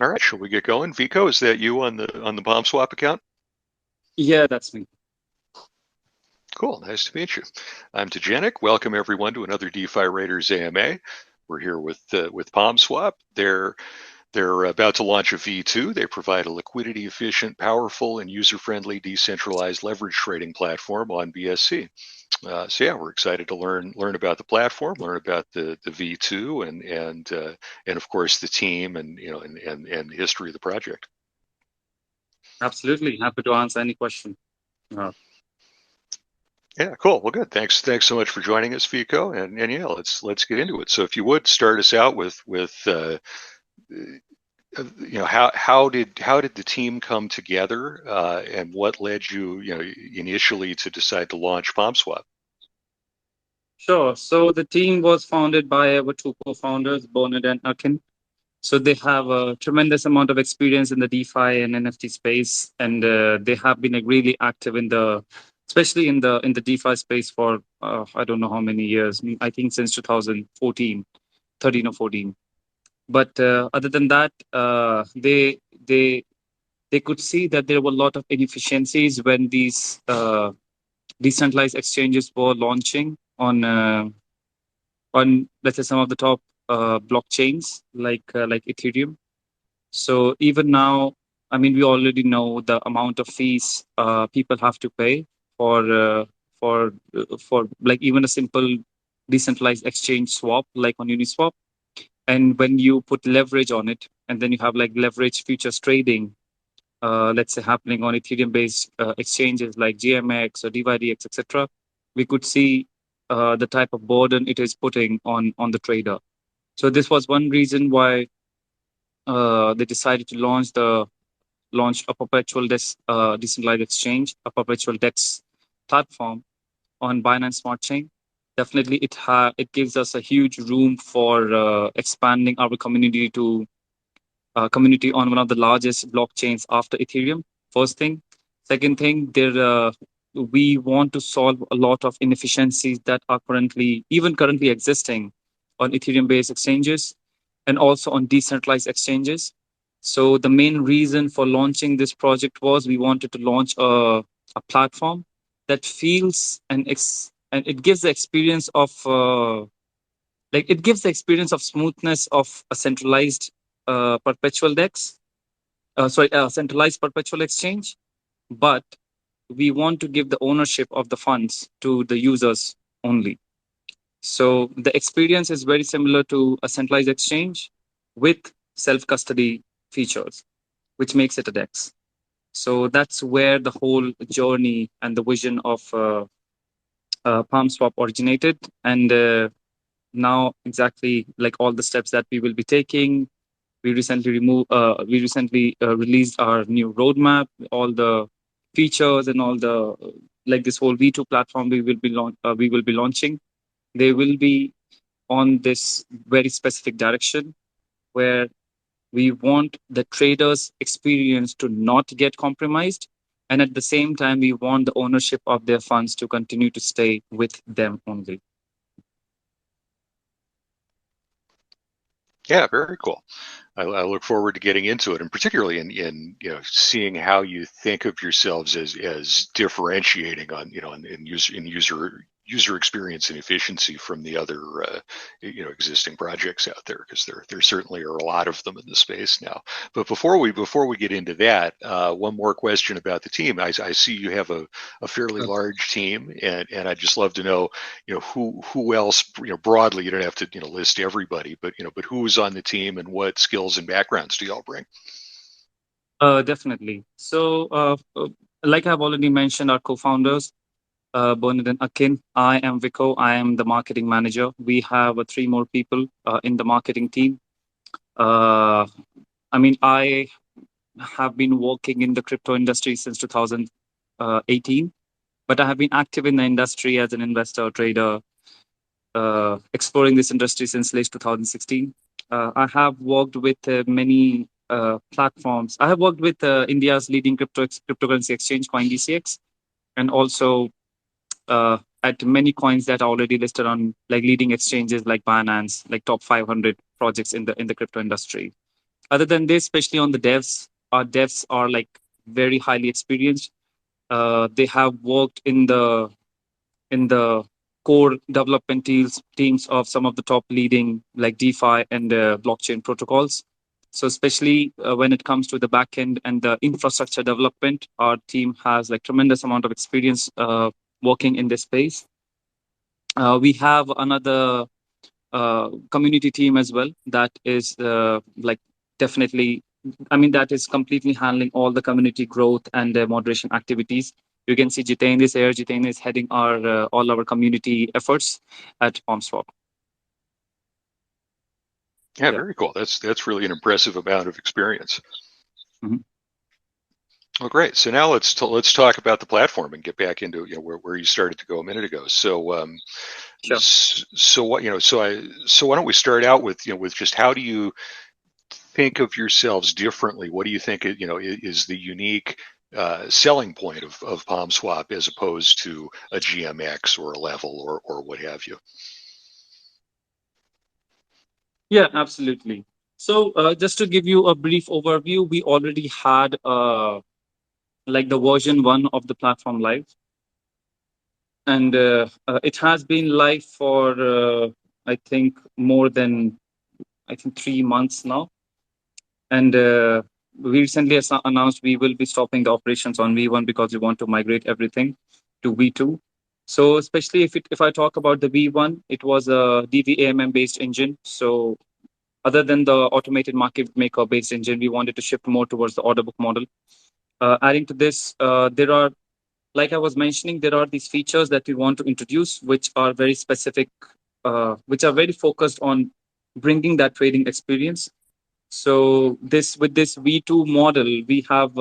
All right, shall we get going? Vico, is that you on the PalmSwap account? Yeah, that's me. Cool, nice to meet you. I'm Tajanic. Welcome everyone to another DeFi Raiders AMA. We're here with PalmSwap. They're about to launch a V2. They provide a liquidity efficient, powerful, and user-friendly decentralized leverage trading platform on BSC. So yeah, we're excited to learn about the platform, learn about the V2, and of course the team and and the history of the project. Absolutely. Happy to answer any question. Uh, Yeah, cool. Well, good. Thanks so much for joining us, Vico. And yeah, let's get into it. So, if you would start us out with how did the team come together, and what led you initially to decide to launch PalmSwap? sure. So the team was founded by our two co-founders, Bernard and Akin. So they have a tremendous amount of experience in the DeFi and NFT space, and they have been really active especially in the DeFi space for I don't know how many years. I think since 2014, 13 or 14. But other than that, they could see that there were a lot of inefficiencies when these decentralized exchanges were launching on let's say some of the top blockchains like Ethereum. So even now, I mean, we already know the amount of fees people have to pay for uh, for like even a simple decentralized exchange swap like on Uniswap. And when you put leverage on it, and then you have like leverage futures trading, let's say happening on Ethereum-based exchanges like GMX or DYDX, etc., we could see the type of burden it is putting on the trader. So this was one reason why they decided to launch a decentralized exchange, a perpetual DEX platform on Binance Smart Chain. Definitely, it gives us a huge room for expanding our community on one of the largest blockchains after Ethereum. First thing. Second thing, we want to solve a lot of inefficiencies that are currently existing on Ethereum-based exchanges and also on decentralized exchanges. So the main reason for launching this project was we wanted to launch a platform that feels and it gives the experience of smoothness of a perpetual DEX, centralized perpetual exchange, but we want to give the ownership of the funds to the users only. So the experience is very similar to a centralized exchange with self custody features, which makes it a DEX. So that's where the whole journey and the vision of PalmSwap originated. And now, exactly like all the steps that we will be taking, we recently released our new roadmap, all the features and all the like this whole V2 platform we will be launching. They will be on this very specific direction where we want the traders' experience to not get compromised. And at the same time, we want the ownership of their funds to continue to stay with them only. Yeah, very cool. I look forward to getting into it, and particularly in seeing how you think of yourselves as differentiating on in user experience and efficiency from the other existing projects out there, because there certainly are a lot of them in the space now. But before we get into that, one more question about the team. I see you have a fairly large team, and I'd just love to know who else, broadly. You don't have to list everybody, but who's on the team and what skills and backgrounds do y'all bring? Definitely. So, like I've already mentioned, our co-founders, Bernard and Akin. I am Vico. I am the marketing manager. We have three more people in the marketing team. Uh, I mean, I have been working in the crypto industry since 2018, but I have been active in the industry as an investor, trader, exploring this industry since late 2016. I have worked with many platforms. I have worked with India's leading cryptocurrency exchange, CoinDCX, and also at many coins that are already listed on like leading exchanges like Binance, like top 500 projects in the crypto industry. Other than this, especially on the devs, our devs are like very highly experienced. They have worked in the core development teams of some of the top leading like DeFi and blockchain protocols. So especially when it comes to the backend and the infrastructure development, our team has like tremendous amount of experience working in this space. We have another community team as well that is like definitely, I mean, that is completely handling all the community growth and moderation activities. You can see Jitain is here. Jitain is heading our all our community efforts at PalmSwap. Yeah, very cool. That's really an impressive amount of experience. Mm-hmm. Well, great. So now let's talk about the platform and get back into where you started to go a minute ago. So Sure. so what so why don't we start out with with just how do you think of yourselves differently? What do you think is the unique selling point of PalmSwap as opposed to a GMX or a Level or what have you? Yeah, absolutely. So just to give you a brief overview, we already had like the version 1 of the platform live, and it has been live for I think more than, I think, 3 months now. And we recently announced we will be stopping the operations on V1 because we want to migrate everything to V2. So especially if I talk about the V1, it was a DVAMM based engine. So other than the automated market maker based engine, we wanted to shift more towards the order book model. Adding to this, there are, like I was mentioning, there are these features that we want to introduce, which are very specific, which are very focused on bringing that trading experience. So this, with this V2 model, we have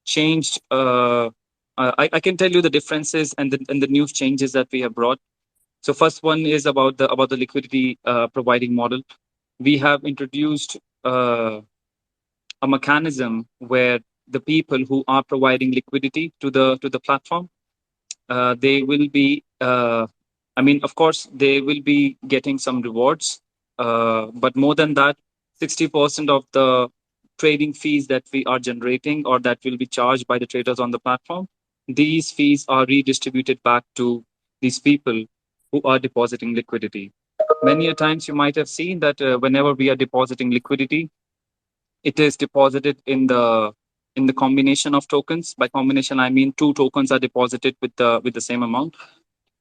changed. I can tell you the differences and the new changes that we have brought. So first one is about the liquidity providing model. We have introduced a mechanism where the people who are providing liquidity to the platform, they will be, I mean, of course, they will be getting some rewards, but more than that, 60% of the trading fees that we are generating or that will be charged by the traders on the platform, these fees are redistributed back to these people who are depositing liquidity. Many a times you might have seen that whenever we are depositing liquidity, it is deposited in the combination of tokens. By combination, I mean two tokens are deposited with the same amount.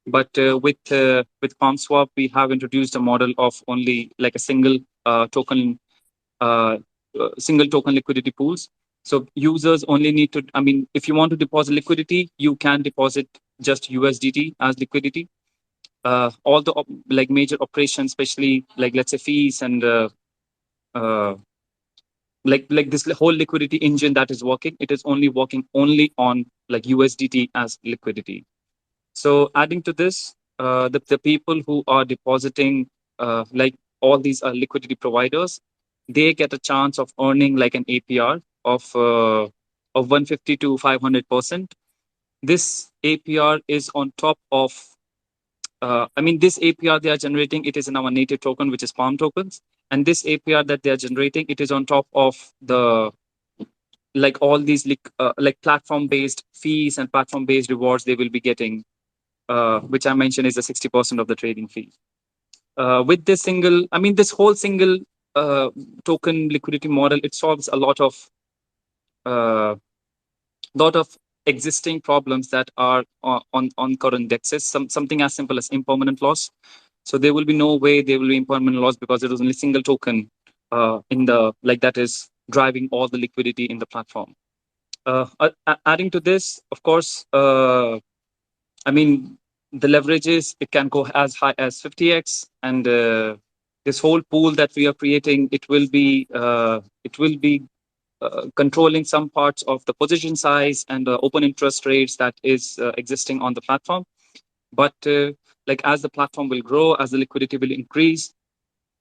But with PalmSwap, we have introduced a model of only like a uh, single token liquidity pools. So users only need to, I mean, if you want to deposit liquidity, you can deposit just USDT as liquidity. All the like major operations, especially like let's say fees and uh, like this whole liquidity engine that is working, it is only working only on like USDT as liquidity. So adding to this, the people who are depositing like all these liquidity providers, they get a chance of earning like an APR of 150 to 500%. This APR is on top of, I mean, this APR they are generating, it is in our native token, which is Palm tokens. And this APR that they are generating, it is on top of the like all these like platform based fees and platform based rewards they will be getting, which I mentioned is the 60% of the trading fee. With this single, I mean, this whole single uh, token liquidity model, it solves a uh, lot of existing problems that are on current dexes. Something as simple as impermanent loss. So there will be no way there will be impermanent loss because there is only single token in the like that is driving all the liquidity in the platform. Adding to this, of course, I mean, the leverages, it can go as high as 50x, and this whole pool that we are creating, it will be controlling some parts of the position size and the open interest rates that is existing on the platform. But like as the platform will grow, as the liquidity will increase,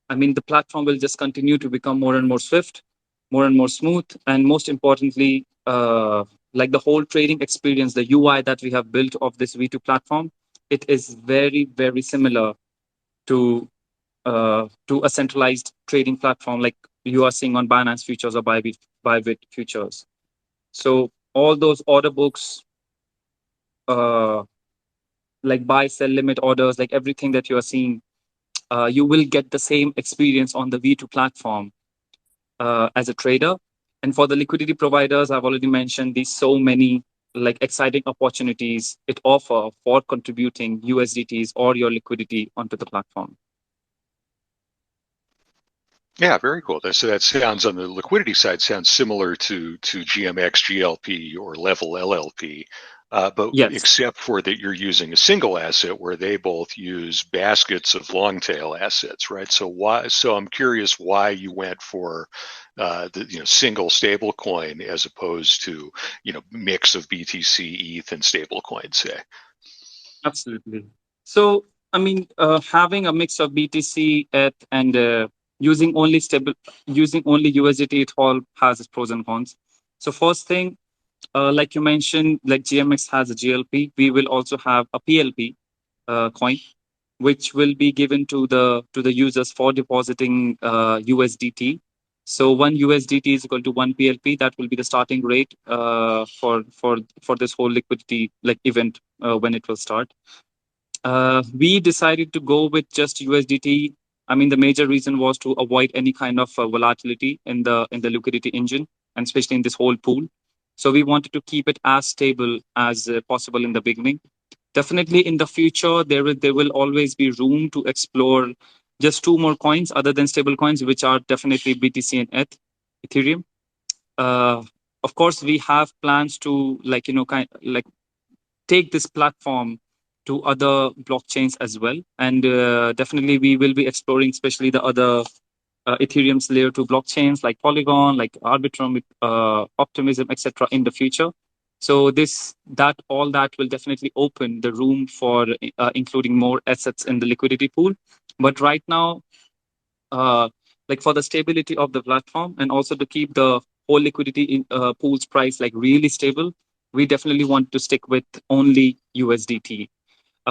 I mean, the platform will just continue to become more and more swift, more and more smooth, and most importantly, like the whole trading experience, the UI that we have built of this V2 platform, it is very, very similar to a centralized trading platform. Like you are seeing on Binance futures or Bybit futures. So all those order books, uh, like buy, sell, limit orders, like everything that you are seeing, you will get the same experience on the V2 platform as a trader. And for the liquidity providers, I've already mentioned these so many like exciting opportunities it offer for contributing USDTs or your liquidity onto the platform. Yeah, very cool. So that sounds on the liquidity side sounds similar to GMX GLP or Level LLP, but Yes, except for that you're using a single asset where they both use baskets of long tail assets, right? So why? So I'm curious why you went for the single stable coin as opposed to mix of BTC, ETH, and stable coins, say. absolutely. So, I mean, having a mix of BTC, ETH, and using only USDT, it all has its pros and cons. So, first thing, like you mentioned, like GMX has a GLP, we will also have a PLP coin, which will be given to the users for depositing USDT. So one USDT is equal to one PLP. That will be the starting rate for this whole liquidity like event when it will start. We decided to go with just USDT. I mean, the major reason was to avoid any kind of volatility in the liquidity engine, and especially in this whole pool. So we wanted to keep it as stable as possible in the beginning. Definitely, in the future, there will always be room to explore just two more coins other than stable coins, which are definitely BTC and Ethereum. Uh, of course, we have plans to like take this platform to other blockchains as well. And definitely, we will be exploring, especially the other Ethereum's layer 2 blockchains like Polygon, like Arbitrum, Optimism, etc. in the future. So all that will definitely open the room for including more assets in the liquidity pool. But right now, uh, like for the stability of the platform and also to keep the whole liquidity pool's price like really stable, we definitely want to stick with only USDT.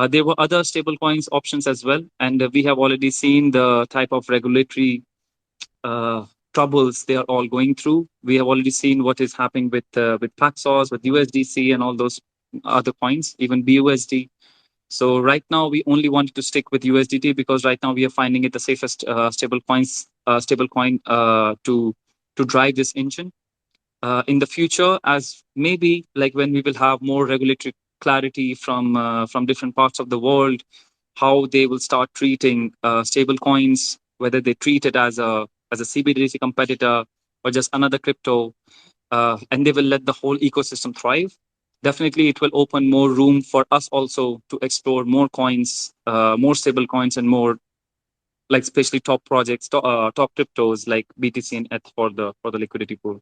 There were other stablecoins options as well, and we have already seen the type of regulatory uh, troubles they are all going through. We have already seen what is happening with Paxos, with USDC, and all those other coins, even BUSD. So right now we only wanted to stick with USDT because right now we are finding it the safest stable coin to drive this engine. In the future, as maybe like when we will have more regulatory clarity from different parts of the world, how they will start treating stable coins, whether they treat it as a CBDC competitor or just another crypto, and they will let the whole ecosystem thrive. Definitely, it will open more room for us also to explore more coins, more stable coins, and more like especially top projects, top cryptos like BTC and ETH for the liquidity pool.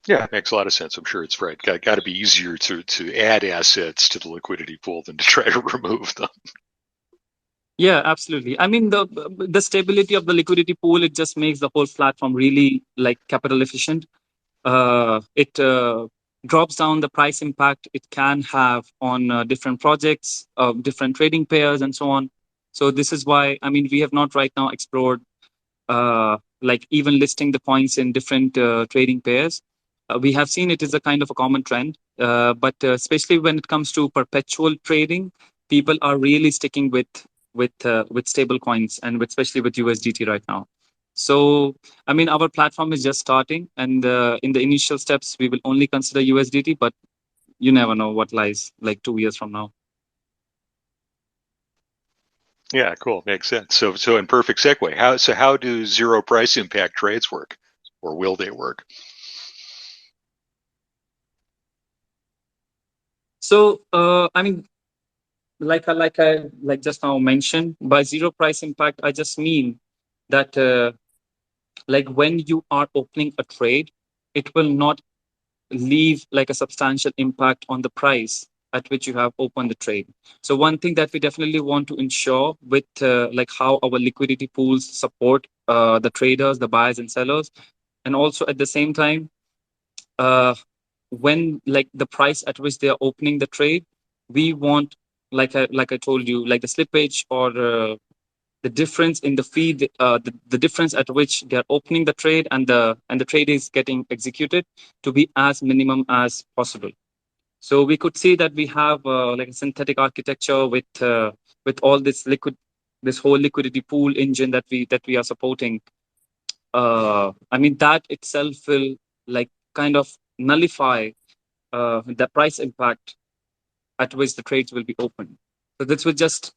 Yeah, it makes a lot of sense. I'm sure it's right. Got to be easier to add assets to the liquidity pool than to try to remove them. Yeah, absolutely. I mean, the stability of the liquidity pool, it just makes the whole platform really like capital efficient. It drops down the price impact it can have on different projects, different trading pairs, and so on. So this is why, I mean, we have not right now explored like even listing the coins in different trading pairs. We have seen it is a kind of a common trend, but especially when it comes to perpetual trading, people are really sticking with stable coins and especially with USDT right now. So, I mean, our platform is just starting, and in the initial steps, we will only consider USDT, but you never know what lies like 2 years from now. Yeah, cool. Makes sense. So in perfect segue, how do zero price impact trades work, or will they work? So, I mean, like just now mentioned, by zero price impact, I just mean that like when you are opening a trade, it will not leave like a substantial impact on the price at which you have opened the trade. So one thing that we definitely want to ensure with like how our liquidity pools support the traders, the buyers and sellers, and also at the same time, uh, when like the price at which they are opening the trade, we want like I told you, like the slippage or the difference in the fee, the difference at which they are opening the trade and the trade is getting executed to be as minimum as possible. So we could see that we have like a synthetic architecture with all this whole liquidity pool engine that we are supporting. I mean, that itself will like kind of nullify the price impact at which the trades will be open. So this will just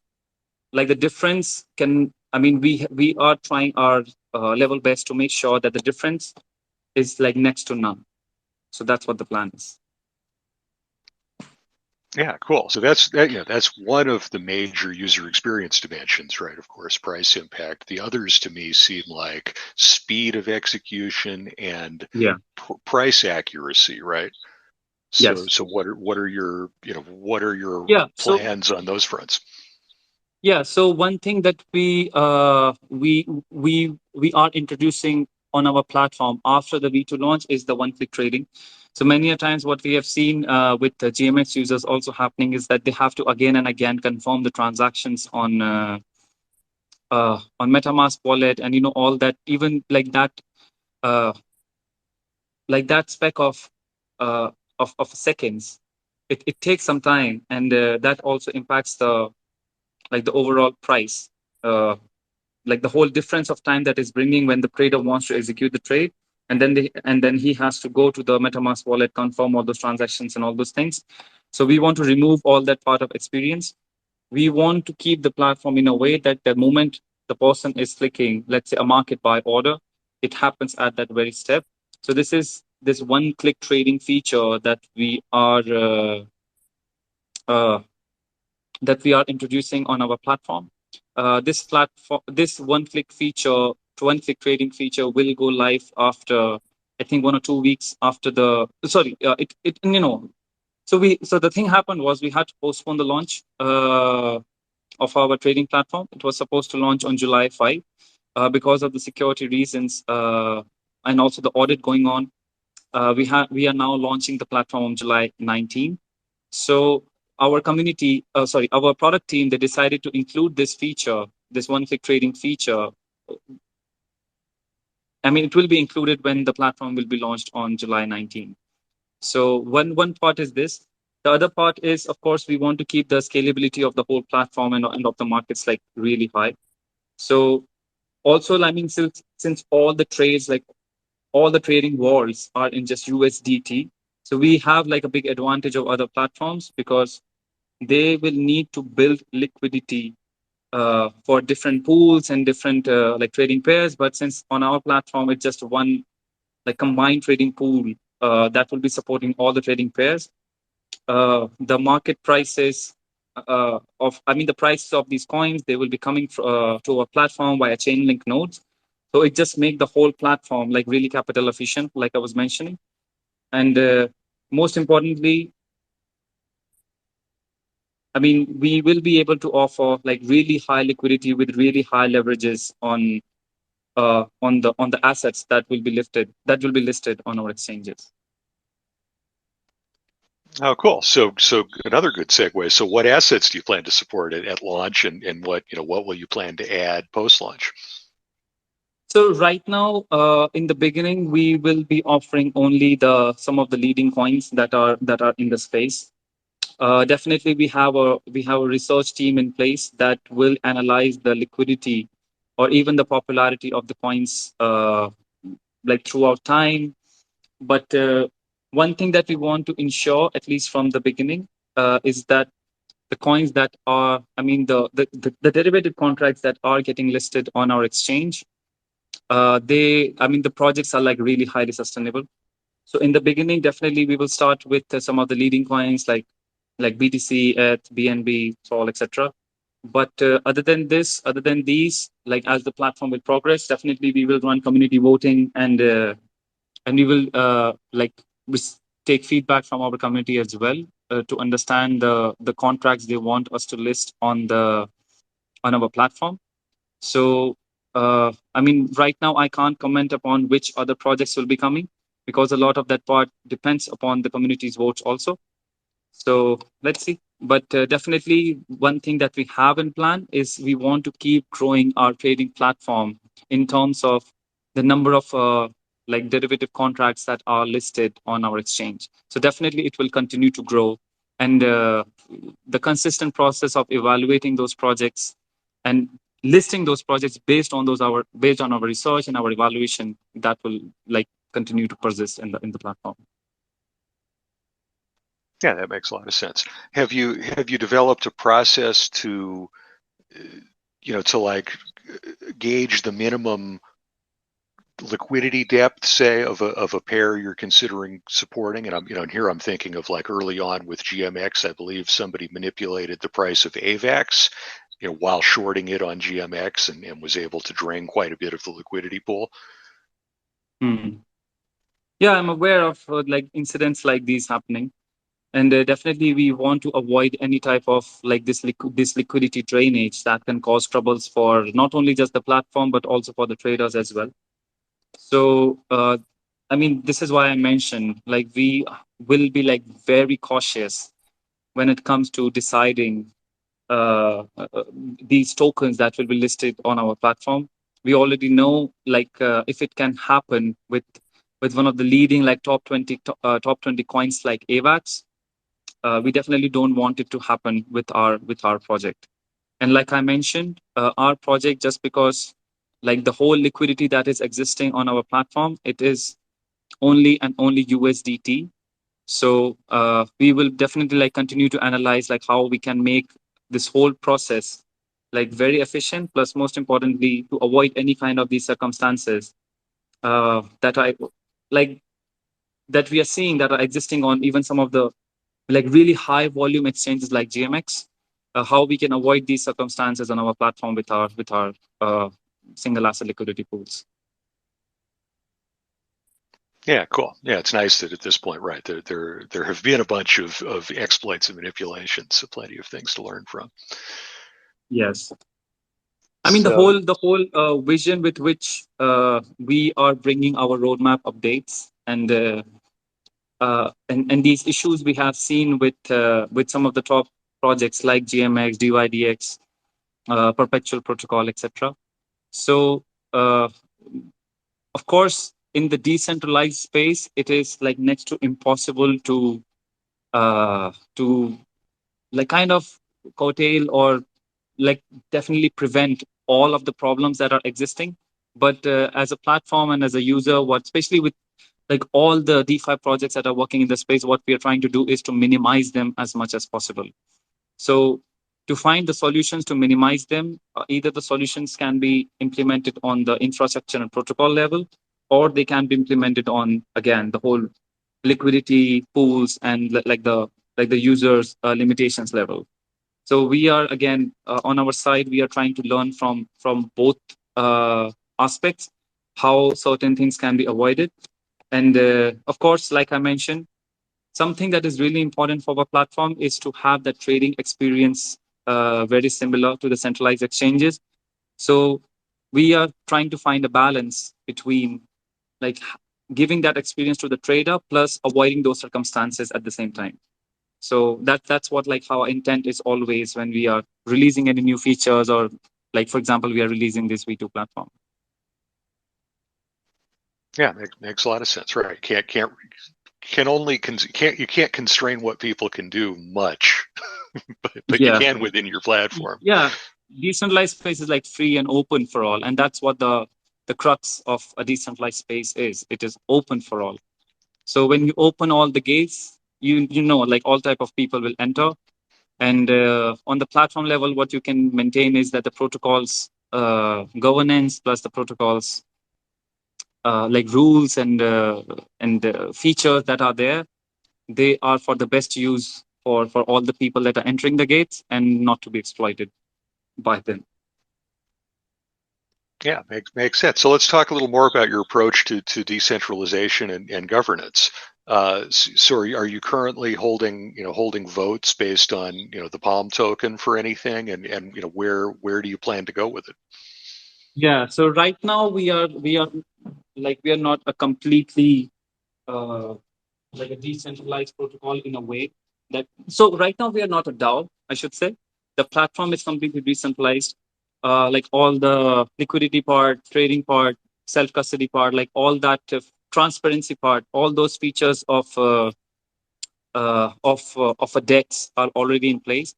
like the difference can. I mean, we are trying our level best to make sure that the difference is like next to none. So that's what the plan is. Yeah, cool. So that's one of the major user experience dimensions, right? Of course, price impact. The others to me seem like speed of execution and Yeah. price accuracy, right? So Yes. so what are your what are your Yeah. So plans on those fronts? yeah. So one thing that we are introducing on our platform after the V2 launch is the one-click trading. So many a times what we have seen with the GMX users also happening is that they have to again and again confirm the transactions on MetaMask wallet, and all that, even uh, like that spec uh, of seconds. It takes some time, and that also impacts the overall price. Uh, like the whole difference of time that is bringing when the trader wants to execute the trade, and then he has to go to the MetaMask wallet, confirm all those transactions and all those things. So we want to remove all that part of experience. We want to keep the platform in a way that the moment the person is clicking, let's say, a market buy order, it happens at that very step. So this is this one click trading feature uh, that we are introducing on our platform. This one click trading feature will go live after, I think, 1 or 2 weeks after the. Sorry, So the thing happened was we had to postpone the launch of our trading platform. It was supposed to launch on July 5 because of the security reasons and also the audit going on. We are now launching the platform on July 19. So our product team, they decided to include this feature, this one-click trading feature. I mean, it will be included when the platform will be launched on July 19. So one part is this. The other part is, of course, we want to keep the scalability of the whole platform and of the markets like really high. So also, I mean, since all the trades, like all the trading walls are in just USDT, so we have like a big advantage of other platforms because they will need to build liquidity for different pools and different like trading pairs. But since on our platform it's just one like combined trading pool that will be supporting all the trading pairs, the market prices the prices of these coins, they will be coming to our platform via chain link nodes. So it just make the whole platform like really capital efficient, like I was mentioning. And most importantly, I mean, we will be able to offer like really high liquidity with really high leverages on the assets that will be listed on our exchanges. Oh, cool. So another good segue. So what assets do you plan to support at launch, and what will you plan to add post launch? So right now, in the beginning, we will be offering only the some of the leading coins that are in the space. Definitely, we have a research team in place that will analyze the liquidity or even the popularity of the coins like throughout time. But one thing that we want to ensure, at least from the beginning, is that the coins that are, I mean, the derivative contracts that are getting listed on our exchange, the projects are like really highly sustainable. So in the beginning, definitely we will start with some of the leading coins like BTC, ETH, BNB, Sol, etc. But other than these, like as the platform will progress, definitely we will run community voting, and we will take feedback from our community as well to understand the contracts they want us to list on our platform. So right now I can't comment upon which other projects will be coming because a lot of that part depends upon the community's votes also. So let's see. But definitely, one thing that we have in plan is we want to keep growing our trading platform in terms of the number of like derivative contracts that are listed on our exchange. So definitely, it will continue to grow, and the consistent process of evaluating those projects and listing those projects based on our research and our evaluation, that will like continue to persist in the platform. Yeah, that makes a lot of sense. Have you developed a process to to like gauge the minimum liquidity depth, say, of a pair you're considering supporting? And and here I'm thinking of like early on with GMX, I believe somebody manipulated the price of AVAX, while shorting it on GMX and was able to drain quite a bit of the liquidity pool. Hmm. Yeah, I'm aware of like incidents like these happening, and definitely we want to avoid any type of like this liquidity drainage that can cause troubles for not only just the platform but also for the traders as well. So I mean, this is why I mentioned like we will be like very cautious when it comes to deciding uh, uh, these tokens that will be listed on our platform. We already know like if it can happen with one of the leading like top 20 coins like AVAX, we definitely don't want it to happen with our project. And like I mentioned, our project, just because like the whole liquidity that is existing on our platform, it is only and only USDT. So we will definitely like continue to analyze like how we can make this whole process like very efficient. Plus, most importantly, to avoid any kind of these circumstances that I like that we are seeing that are existing on even some of the like really high volume exchanges like GMX. How we can avoid these circumstances on our platform with our uh, single asset liquidity pools. Yeah, cool. Yeah, it's nice that at this point, right, there have been a bunch of exploits and manipulations, so plenty of things to learn from. Yes. I mean, So the whole vision with which we are bringing our roadmap updates and these issues we have seen with some of the top projects like GMX, DYDX, Perpetual Protocol, etc. So, of course, in the decentralized space, it is like next to impossible to like kind of curtail or like definitely prevent all of the problems that are existing. But as a platform and as a user, what especially with like all the DeFi projects that are working in the space, what we are trying to do is to minimize them as much as possible. So to find the solutions to minimize them, either the solutions can be implemented on the infrastructure and protocol level, or they can be implemented on again the whole liquidity pools and like the users limitations level. So we are again on our side, we are trying to learn from both aspects, how certain things can be avoided, and of course, like I mentioned, something that is really important for our platform is to have that trading experience very similar to the centralized exchanges. So we are trying to find a balance between like giving that experience to the trader plus avoiding those circumstances at the same time. So that's what like our intent is always when we are releasing any new features, or like for example we are releasing this V2 platform. yeah, makes a lot of sense, right? Can't constrain what people can do much, but you Yeah, can within your platform. yeah. Decentralized space is like free and open for all, and that's what the crux of a decentralized space is. It is open for all. So when you open all the gates, you know like all type of people will enter. And on the platform level, what you can maintain is that the protocols governance plus the protocols like rules and features that are there, they are for the best use for all the people that are entering the gates and not to be exploited by them. Yeah, makes sense. So let's talk a little more about your approach to decentralization and governance. So are you currently holding votes based on the Palm token for anything, and where do you plan to go with it? Yeah. So right now we are like we are not a completely uh, like a decentralized protocol in a way. So right now we are not a DAO, I should say. The platform is completely decentralized. Like all the liquidity part, trading part, self custody part, like all that transparency part, all those features of a DEX are already in place.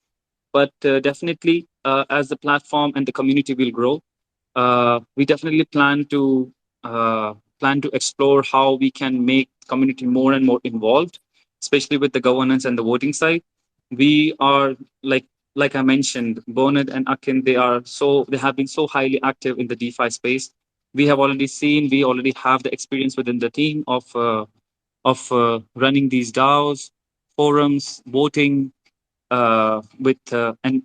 But definitely, as the platform and the community will grow, we definitely plan to explore how we can make community more and more involved, especially with the governance and the voting side. We are like I mentioned, Bernard and Akin, they have been so highly active in the DeFi space. We already have the experience within the team of running these DAOs, forums, voting, with and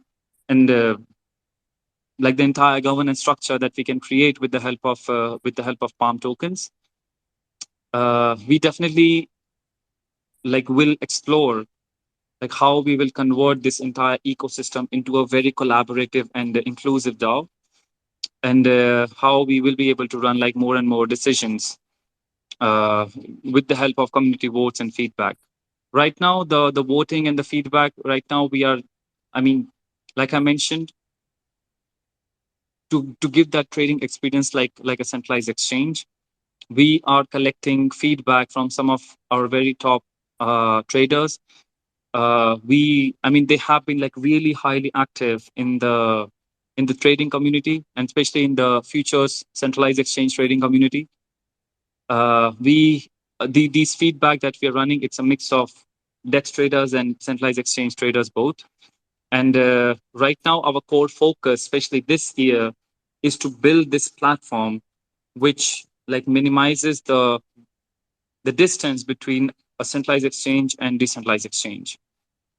like the entire governance structure that we can create with the help of Palm tokens. We definitely will explore like how we will convert this entire ecosystem into a very collaborative and inclusive DAO, and how we will be able to run like more and more decisions uh, with the help of community votes and feedback. Right now, the voting and the feedback. Right now, I mean, like I mentioned, to give that trading experience like a centralized exchange, we are collecting feedback from some of our very top traders. They have been like really highly active in the trading community, and especially in the futures centralized exchange trading community. These feedback that we are running, it's a mix of DEX traders and centralized exchange traders both. And right now, our core focus, especially this year, is to build this platform which like minimizes the distance between a centralized exchange and decentralized exchange.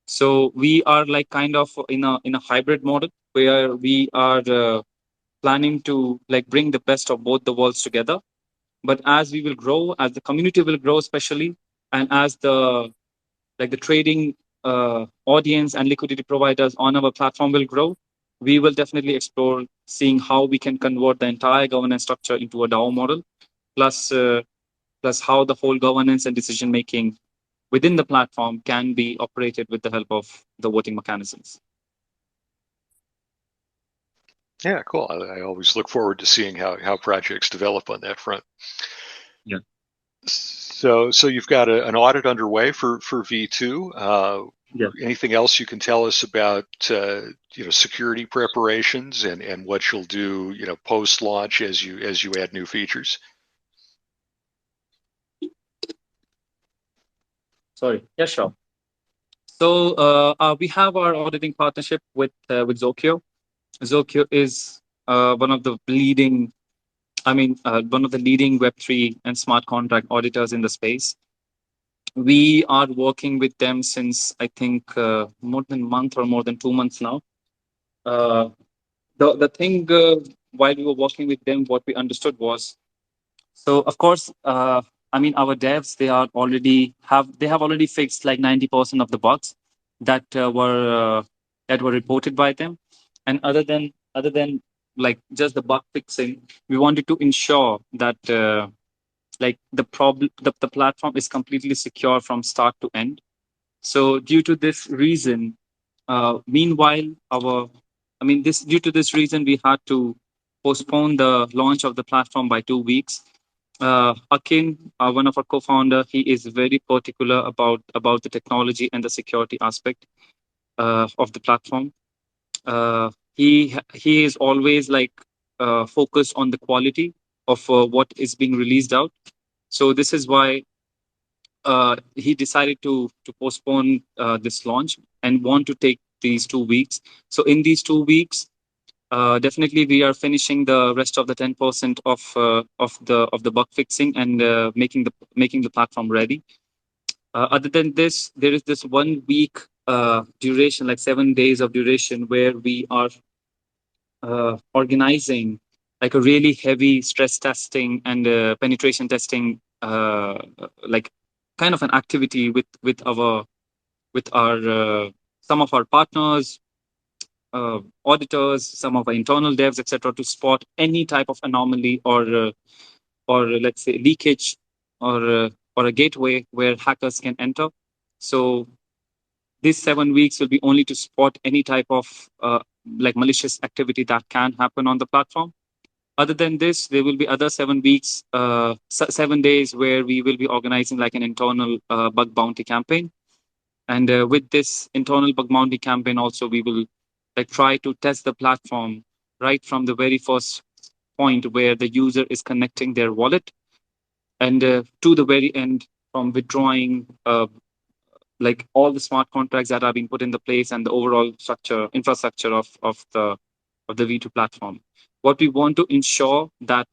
So we are like kind of in a hybrid model where we are planning to like bring the best of both the worlds together. But as we will grow, as the community will grow, especially, and as the trading audience and liquidity providers on our platform will grow, we will definitely explore seeing how we can convert the entire governance structure into a DAO model, plus plus how the whole governance and decision making within the platform can be operated with the help of the voting mechanisms. Yeah, cool. I always look forward to seeing how projects develop on that front. Yeah. So you've got an audit underway for V2. Yeah. Anything else you can tell us about security preparations and what you'll do post launch as you add new features? Sorry. Yeah, sure. So we have our auditing partnership with Zokyo. Zokyo is one of the leading, one of the leading Web3 and smart contract auditors in the space. We are working with them since I think more than a month or more than 2 months now. Uh, the thing while we were working with them, what we understood was, so of course, our devs, they have already fixed like 90% of the bugs that were reported by them, and other than like just the bug fixing, we wanted to ensure that the platform is completely secure from start to end. So due to this reason, meanwhile, due to this reason, we had to postpone the launch of the platform by 2 weeks. Akin, one of our co-founder, he is very particular about the technology and the security aspect of the platform. He is always like focused on the quality of what is being released out. So this is why he decided to postpone this launch and want to take these 2 weeks. So in these 2 weeks, definitely we are finishing the rest of the 10% of the bug fixing and making the platform ready. Other than this, there is this 1 week duration, like 7 days of duration, where we are organizing like a really heavy stress testing and penetration testing, like kind of an activity with our some of our partners, auditors, some of our internal devs, etc., to spot any type of anomaly or let's say leakage or a gateway where hackers can enter. So these 7 weeks will be only to spot any type of like malicious activity that can happen on the platform. Other than this, there will be other 7 weeks, 7 days where we will be organizing like an internal bug bounty campaign. And with this internal bug bounty campaign, also we will like try to test the platform right from the very first point where the user is connecting their wallet, and to the very end, from withdrawing like all the smart contracts that are being put in the place and the overall infrastructure of the V2 platform. What we want to ensure that,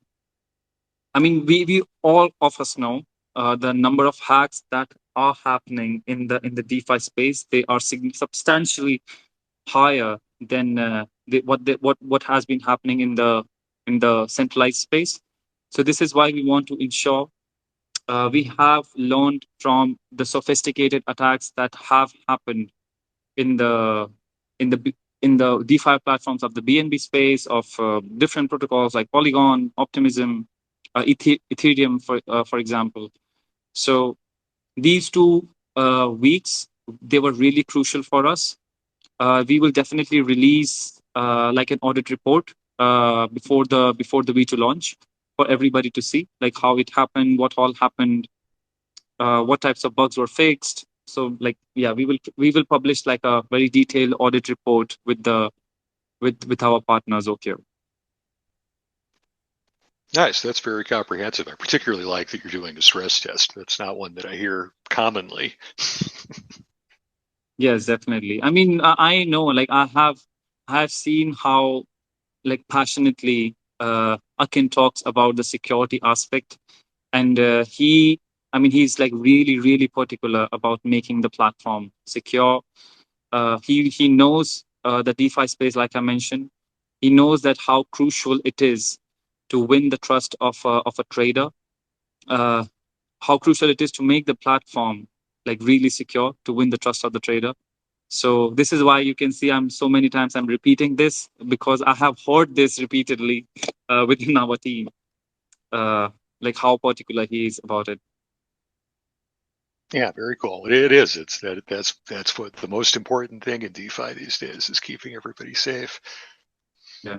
I mean, we all of us know the number of hacks that are happening in the DeFi space. They are substantially higher than what has been happening in the centralized space. So this is why we want to ensure we have learned from the sophisticated attacks that have happened in the in the in the DeFi platforms of the BNB space, of different protocols like Polygon, Optimism, Ethereum, for example. So these 2 weeks, they were really crucial for us. We will definitely release like an audit report before the V2 launch for everybody to see, like how it happened, what all happened, what types of bugs were fixed. So like, yeah, we will publish like a very detailed audit report with our partners. Okay. Nice. That's very comprehensive. I particularly like that you're doing a stress test. That's not one that I hear commonly. Yes, definitely. I mean, I know, like I have seen how like passionately Akin talks about the security aspect, and I mean, he's like really particular about making the platform secure. He knows the DeFi space, like I mentioned. He knows that how crucial it is to win the trust of a trader. Uh, how crucial it is to make the platform like really secure to win the trust of the trader. So this is why you can see I'm so many times I'm repeating this, because I have heard this repeatedly within our team, uh, like how particular he is about it. Yeah, very cool. It is. That's what the most important thing in DeFi these days is keeping everybody safe. Yeah.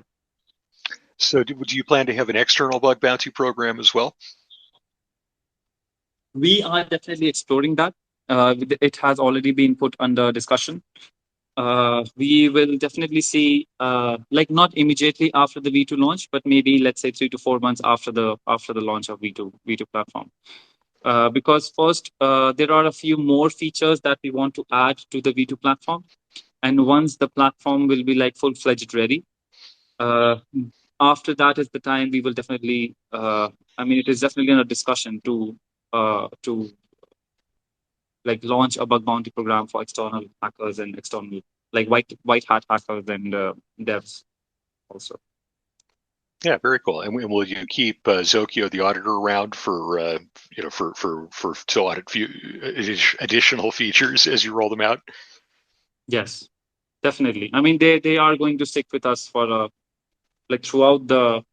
So, do you plan to have an external bug bounty program as well? We are definitely exploring that. It has already been put under discussion. We will definitely see, like not immediately after the V2 launch, but maybe let's say 3 to 4 months after the launch of V2 platform. Because first, there are a few more features that we want to add to the V2 platform, and once the platform will be like full-fledged ready, uh, after that is the time we will definitely. I mean, it is definitely in a discussion to like launch a bug bounty program for external hackers and external like white hat hackers and devs also. Yeah, very cool. And will you keep Zokyo the auditor around for for to audit additional features as you roll them out? Yes, definitely. I mean, they are going to stick with us for like throughout the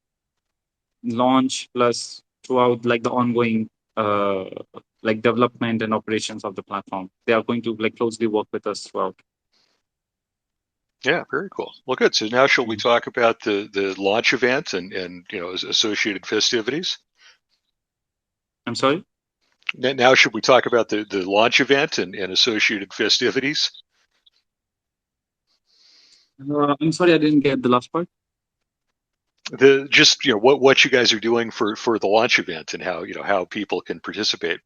launch, plus throughout like the ongoing uh like development and operations of the platform. They are going to like closely work with us throughout. Yeah, very cool. Well, good. So now shall we talk about the launch event and associated festivities? I'm sorry. Now should we talk about the launch event and associated festivities? I'm sorry, I didn't get the last part. The just what you guys are doing for the launch event and how people can participate.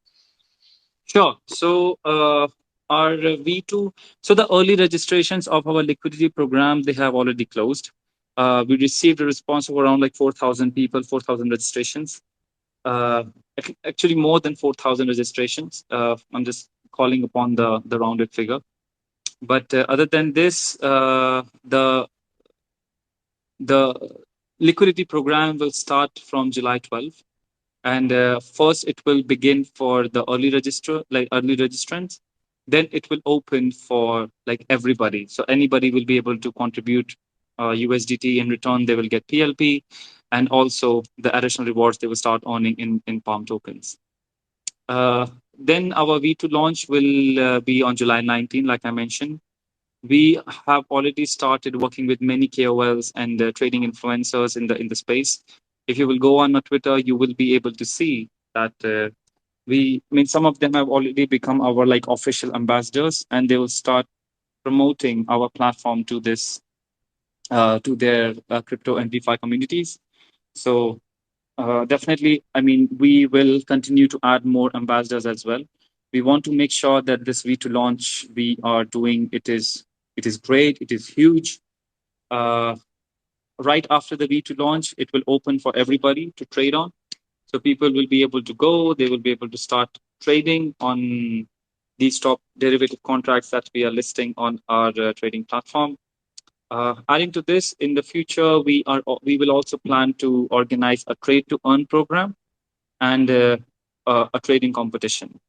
Sure. So our V2, so the early registrations of our liquidity program, they have already closed. We received a response of around like 4,000 people, 4,000 registrations. Uh, Actually, more than 4,000 registrations. I'm just calling upon the rounded figure. But other than this, the liquidity program will start from July 12th. And first it will begin for the early registrants, then it will open for like everybody, so anybody will be able to contribute USDT. In return they will get PLP, and also the additional rewards they will start earning in Palm tokens. uh, then our V2 launch will be on July 19, like I mentioned. We have already started working with many KOLs and trading influencers in the space. If you will go on our Twitter, you will be able to see that I mean, some of them have already become our like official ambassadors, and they will start promoting our platform to this to their crypto and DeFi communities. So definitely, I mean, we will continue to add more ambassadors as well. We want to make sure that this V2 launch we are doing it is great, it is huge. Uh, right after the V2 launch, it will open for everybody to trade on. So people will be able to go, they will be able to start trading on these top derivative contracts that we are listing on our trading platform. Adding to this, in the future, we will also plan to organize a trade to earn program and a trading competition.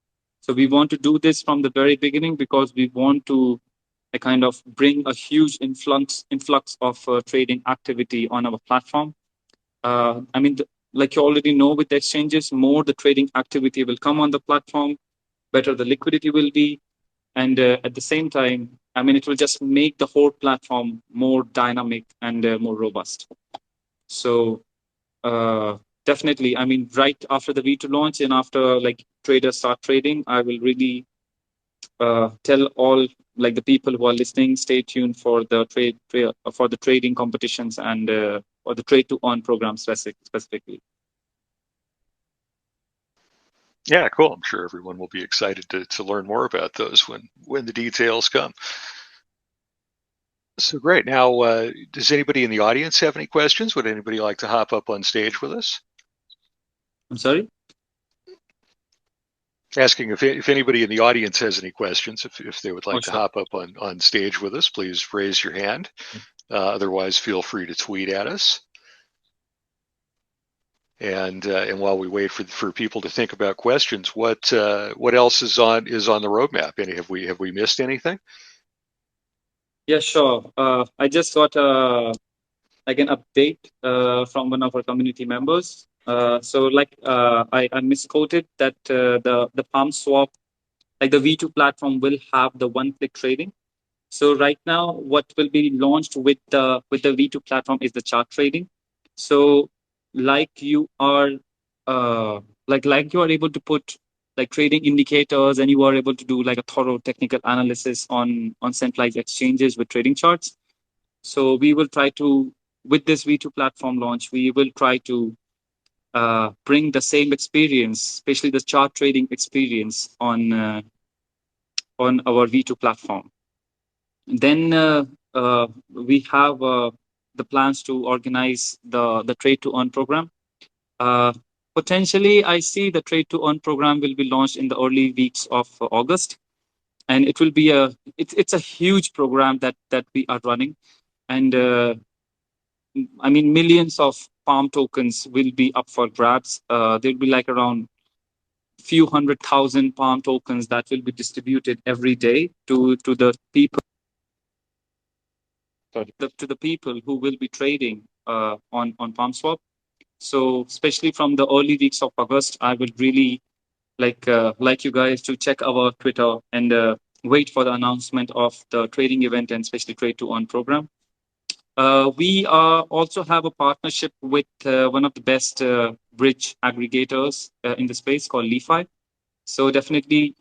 So we want to do this from the very beginning because we want to kind of bring a huge influx of trading activity on our platform. I mean, like you already know, with the exchanges, more the trading activity will come on the platform, better the liquidity will be, and at the same time, I mean, it will just make the whole platform more dynamic and more robust. So uh, definitely, I mean, right after the V2 launch and after like traders start trading, I will really tell all like the people who are listening, stay tuned for the for the trading competitions and or the trade to earn program specifically. Yeah, cool. I'm sure everyone will be excited to learn more about those when the details come. So great. Now, does anybody in the audience have any questions? Would anybody like to hop up on stage with us? I'm sorry. Asking if anybody in the audience has any questions, if they would Oh, like to sure. hop up on stage with us, please raise your hand. Otherwise, feel free to tweet at us. And while we wait for people to think about questions, what else is on the roadmap? And have we missed anything? Yeah, sure. I just got like an update from one of our community members. So like I misquoted that the PalmSwap, like the V2 platform, will have the one-click trading. So right now, what will be launched with the V2 platform is the chart trading. So like you are like you are able to put like trading indicators, and you are able to do like a thorough technical analysis on centralized exchanges with trading charts. So we will try to, with this V2 platform launch, we will try to bring the same experience, especially the chart trading experience, on our V2 platform. Then we have the plans to organize the trade to earn program. Uh, Potentially, I see the trade to earn program will be launched in the early weeks of August, and it will be it's a huge program that we are running, and I mean, millions of Palm tokens will be up for grabs. There'll be like around few 100,000 Palm tokens that will be distributed every day to the people. Sorry, to the people who will be trading on PalmSwap. So especially from the early weeks of August, I would really like you guys to check our Twitter and wait for the announcement of the trading event and especially trade to earn program. We also have a partnership with one of the best bridge aggregators in the space called LeFi. So definitely,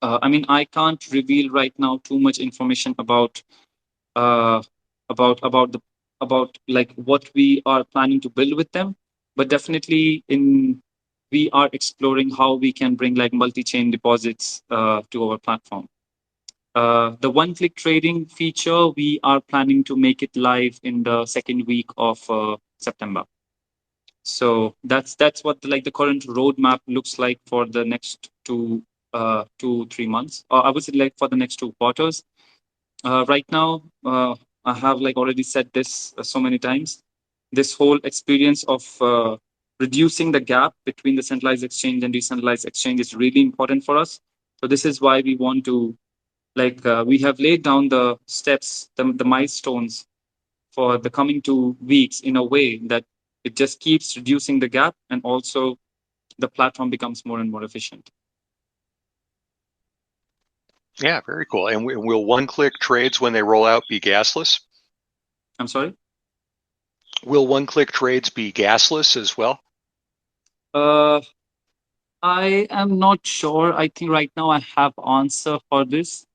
I mean, I can't reveal right now too much information uh, about the about like what we are planning to build with them, but definitely in we are exploring how we can bring like multi-chain deposits to our platform. The one-click trading feature, we are planning to make it live in the second week of September. So that's what like the current roadmap looks like for the next 2-3 months, or I would say like for the next 2 quarters. Right now, I have like already said this so many times. This whole experience of reducing the gap between the centralized exchange and decentralized exchange is really important for us. So this is why we want to we have laid down the steps, the milestones for the coming 2 weeks in a way that it just keeps reducing the gap, and also the platform becomes more and more efficient. Yeah, very cool. And will one-click trades when they roll out be gasless? I'm sorry. Will one-click trades be gasless as well? Uh, I am not sure. I think right now I have answer for this,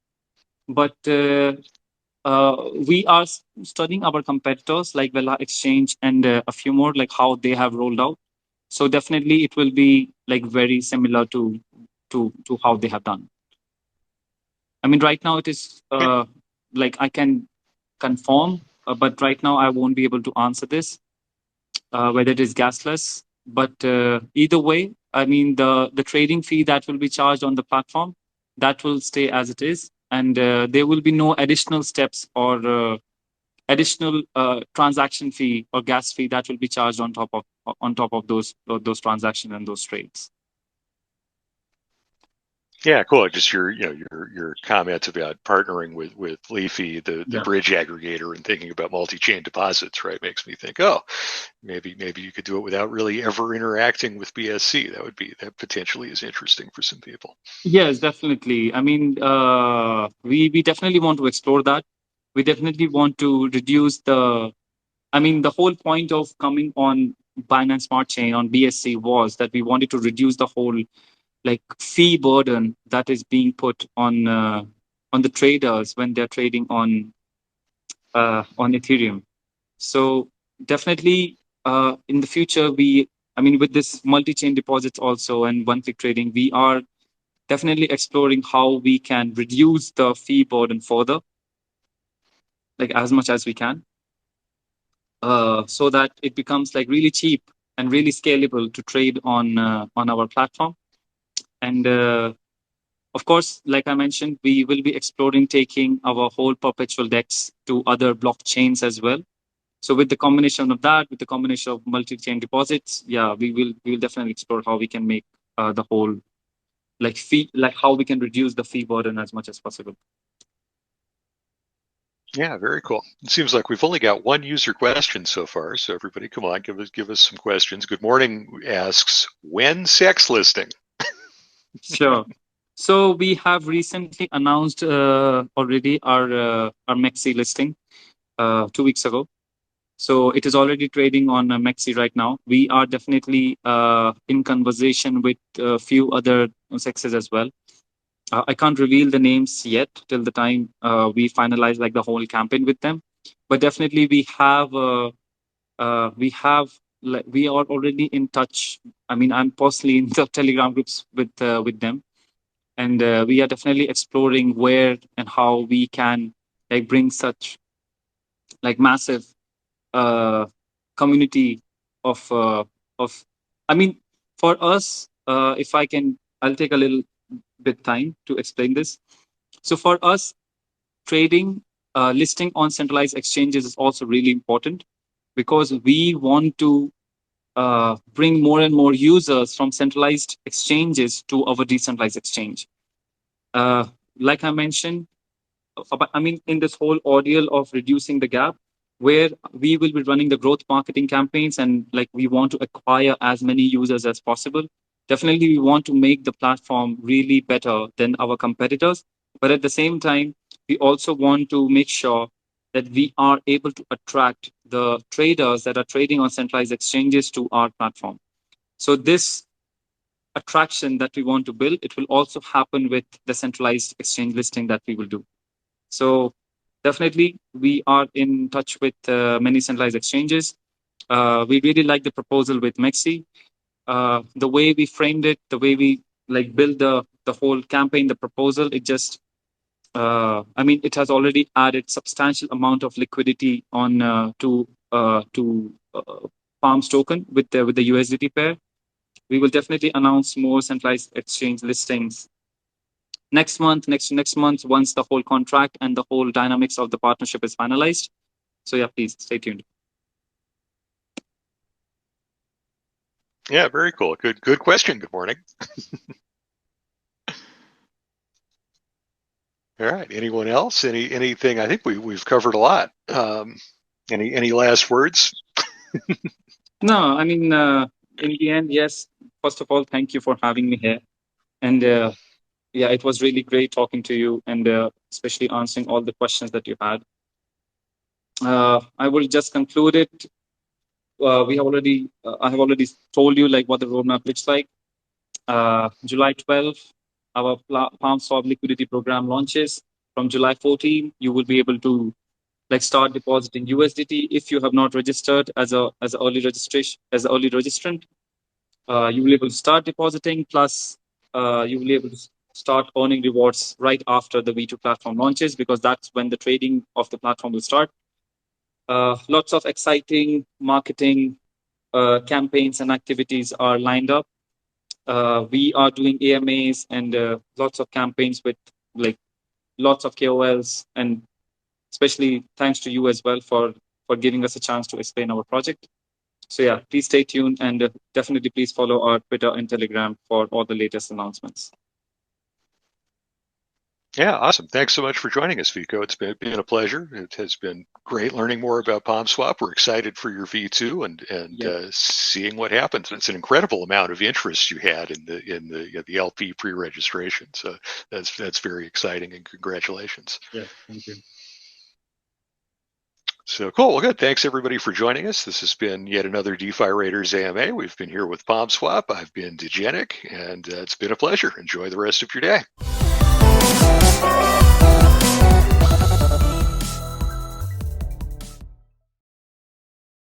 but we are studying our competitors like Vela Exchange and a few more, like how they have rolled out. So definitely it will be like very similar to how they have done. I mean, right now it is like I can confirm, but right now I won't be able to answer this whether it is gasless. But either way, I mean the trading fee that will be charged on the platform that will stay as it is, and there will be no additional steps or additional transaction fee or gas fee that will be charged on top of those transactions and those trades. Yeah, cool. Just your comments about partnering with Leafy, the Yeah. bridge aggregator, and thinking about multi-chain deposits, right, makes me think, oh, maybe you could do it without really ever interacting with BSC. That potentially is interesting for some people. Yes, definitely. I mean, we definitely want to explore that. We definitely want to reduce the. I mean, the whole point of coming on Binance Smart Chain on BSC was that we wanted to reduce the whole like fee burden that is being put on the traders when they're trading on Ethereum. So definitely in the future, I mean, with this multi-chain deposits also and one-click trading, we are definitely exploring how we can reduce the fee burden further, like as much as we can, so that it becomes like really cheap and really scalable to trade on our platform. And of course, like I mentioned, we will be exploring taking our whole perpetual DEX to other blockchains as well. So with the combination of that, with the combination of multi-chain deposits, yeah, we will definitely explore how we can make the whole like fee, like how we can reduce the fee burden as much as possible. Yeah, very cool. It seems like we've only got one user question so far, so everybody, come on, give us some questions. Good morning asks, when sex listing? Sure. So we have recently announced already our Mexi listing 2 weeks ago. So it is already trading on Mexi right now. We are definitely in conversation with a few other sexes as well. I can't reveal the names yet till the time we finalize like the whole campaign with them. But definitely we are already in touch. I mean, I'm personally in the Telegram groups with them, and we are definitely exploring where and how we can like bring such like massive uh, community of I mean, for us, if I can, I'll take a little bit time to explain this. So for us, trading listing on centralized exchanges is also really important because we want to bring more and more users from centralized exchanges to our decentralized exchange. uh, like I mentioned, I mean, in this whole ordeal of reducing the gap, where we will be running the growth marketing campaigns and like we want to acquire as many users as possible. Definitely, we want to make the platform really better than our competitors. But at the same time, we also want to make sure that we are able to attract the traders that are trading on centralized exchanges to our platform. So this attraction that we want to build, it will also happen with the centralized exchange listing that we will do. So definitely, we are in touch with many centralized exchanges. We really like the proposal with Mexi. The way we framed it, the way we like build the whole campaign, the proposal, it just I mean, it has already added substantial amount of liquidity on to Palms token with the USDT pair. We will definitely announce more centralized exchange listings next month, next month, once the whole contract and the whole dynamics of the partnership is finalized. So yeah, please stay tuned. Yeah, very cool. Good question. Good morning. All right. Anyone else? Anything? I think we've covered a lot. Any last words? No, I mean, in the end, yes. First of all, thank you for having me here. And yeah, it was really great talking to you and especially answering all the questions that you had. I will just conclude it. I have already told you like what the roadmap looks like. July 12th, our PalmSwap liquidity program launches. From July 14, you will be able to like start depositing USDT if you have not registered as a early registration as an early registrant. You will be able to start depositing. Plus, you will be able to start earning rewards right after the V2 platform launches because that's when the trading of the platform will start. Lots of exciting marketing campaigns and activities are lined up. We are doing AMAs and lots of campaigns with like lots of KOLs, and especially thanks to you as well for giving us a chance to explain our project. So yeah, please stay tuned and definitely please follow our Twitter and Telegram for all the latest announcements. Yeah, awesome. Thanks so much for joining us, Vico. It's been a pleasure. It has been great learning more about PalmSwap. We're excited for your V2 and seeing what happens. It's an incredible amount of interest you had in the LP pre-registration. So that's very exciting, and congratulations. Yeah, thank you. So cool. Well, good. Thanks everybody for joining us. This has been yet another DeFi Raiders AMA. We've been here with PalmSwap. I've been Degenic, and it's been a pleasure. Enjoy the rest of your day.